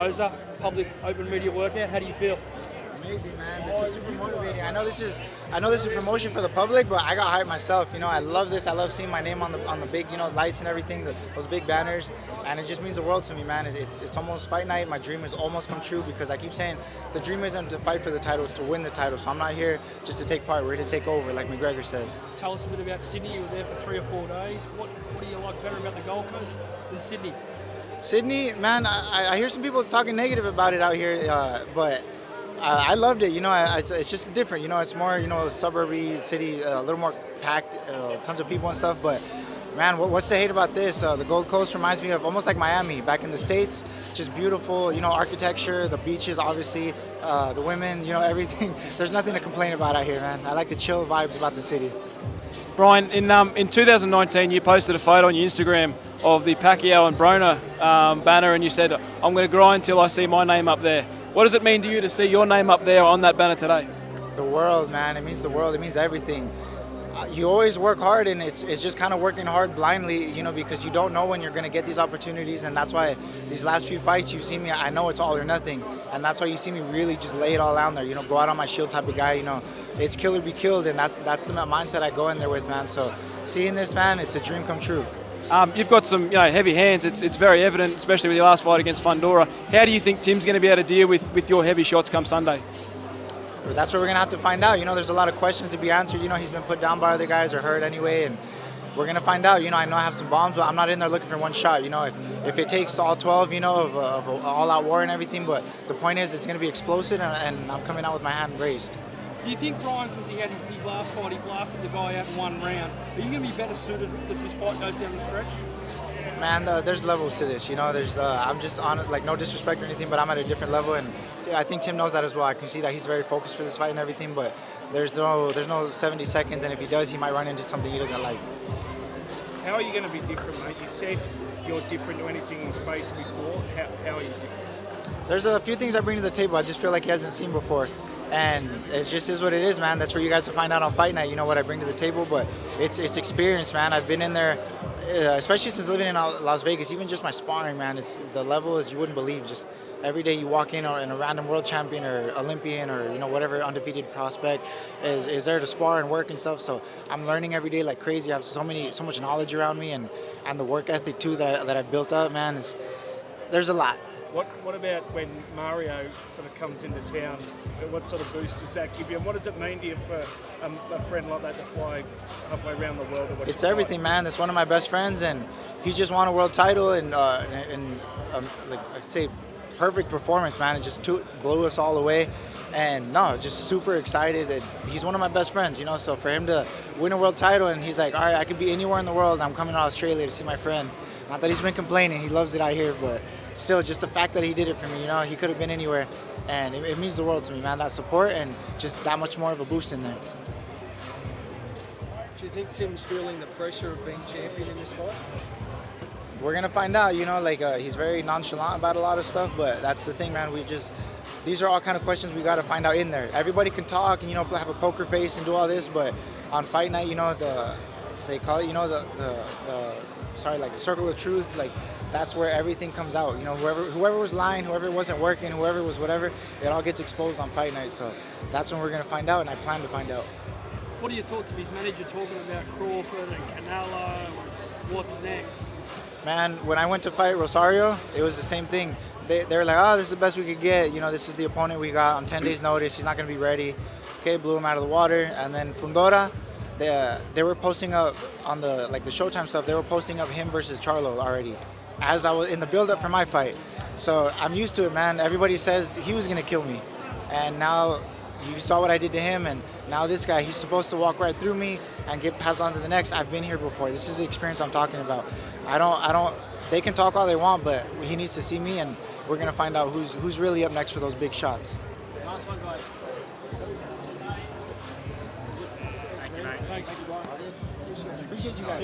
Mendoza, public open media workout. How do you feel? Amazing, man. This is super motivating. I know this is promotion for the public, but I got hyped myself. You know, I love this. I love seeing my name on the big, lights and everything, those big banners, and it just means the world to me, man. It's almost fight night. My dream has almost come true because I keep saying the dream isn't to fight for the title, it's to win the title. So I'm not here just to take part. We're here to take over, like McGregor said. Tell us a bit about Sydney. You were there for 3 or 4 days. What do you like better about the Gold Coast than Sydney? Sydney, man, I hear some people talking negative about it out here, but I loved it. You know, it's just different. You know, it's more, suburby city, a little more packed, tons of people and stuff. But man, what's to hate about this? The Gold Coast reminds me of almost like Miami back in the States. Just beautiful, architecture, the beaches, obviously, the women, everything. There's nothing to complain about out here, man. I like the chill vibes about the city. Brian, in 2019, you posted a photo on your Instagram of the Pacquiao and Broner banner, and you said, "I'm going to grind till I see my name up there." What does it mean to you to see your name up there on that banner today? The world, man. It means the world. It means everything. You always work hard, and it's just kind of working hard blindly, because you don't know when you're going to get these opportunities, and that's why these last few fights you've seen me, I know it's all or nothing, and that's why you see me really just lay it all out there, go out on my shield type of guy, it's kill or be killed, and that's the mindset I go in there with, man. So seeing this, man, it's a dream come true. You've got some heavy hands. It's very evident, especially with your last fight against Fundora. How do you think Tim's going to be able to deal with your heavy shots come Sunday? That's what we're going to have to find out. There's a lot of questions to be answered. He's been put down by other guys or hurt anyway, and we're going to find out. I know I have some bombs, but I'm not in there looking for one shot. If it takes all 12, of all-out war and everything, but the point is it's going to be explosive, and I'm coming out with my hand raised. Do you think, Brian, because he had his last fight, he blasted the guy out in 1 round, are you going to be better suited if this fight goes down the stretch? Man, there's levels to this. There's I'm just on it, like no disrespect or anything, but I'm at a different level, and I think Tim knows that as well. I can see that he's very focused for this fight and everything, but there's no 70 seconds, and if he does, he might run into something he doesn't like. How are you going to be different, mate? You said you're different to anything he's faced before. How are you different? There's a few things I bring to the table I just feel like he hasn't seen before. And it just is what it is, man. That's where you guys will find out on fight night, what I bring to the table. But it's experience, man. I've been in there, especially since living in Las Vegas, even just my sparring, man. The level is you wouldn't believe. Just every day you walk in a random world champion or Olympian or, whatever undefeated prospect is there to spar and work and stuff. So I'm learning every day like crazy. I have so much knowledge around me and the work ethic, too, that I've built up, man. There's a lot. What about when Mario sort of comes into town? What sort of boost does that give you? And what does it mean to you for a friend like that to fly halfway around the world? It's everything, man. That's one of my best friends, and he just won a world title, and like I say, perfect performance, man. It just blew us all away. And no, just super excited. And he's one of my best friends, So for him to win a world title, and he's like, all right, I could be anywhere in the world. I'm coming to Australia to see my friend. Not that he's been complaining. He loves it out here, but still, just the fact that he did it for me, he could have been anywhere. And it means the world to me, man, that support and just that much more of a boost in there. Do you think Tim's feeling the pressure of being champion in this fight? We're going to find out, he's very nonchalant about a lot of stuff, but that's the thing, man. These are all kind of questions we got to find out in there. Everybody can talk and, have a poker face and do all this, but on fight night, they call it, the circle of truth, that's where everything comes out. Whoever was lying, whoever wasn't working, whoever was whatever, it all gets exposed on fight night. So that's when we're going to find out, and I plan to find out. What are your thoughts of his manager talking about Crawford and Canelo? What's next? Man, when I went to fight Rosario, it was the same thing. They were like, oh, this is the best we could get. This is the opponent we got on 10 days notice. He's not going to be ready. Okay, blew him out of the water. And then Fundora, they were posting up on the Showtime stuff. They were posting up him versus Charlo already, as I was in the build-up for my fight. So I'm used to it, man. Everybody says he was going to kill me. And now you saw what I did to him, and now this guy, he's supposed to walk right through me and get passed on to the next. I've been here before. This is the experience I'm talking about. They can talk all they want, but he needs to see me, and we're going to find out who's really up next for those big shots. Last one, guys. Thank you, mate. Thanks. Appreciate you guys.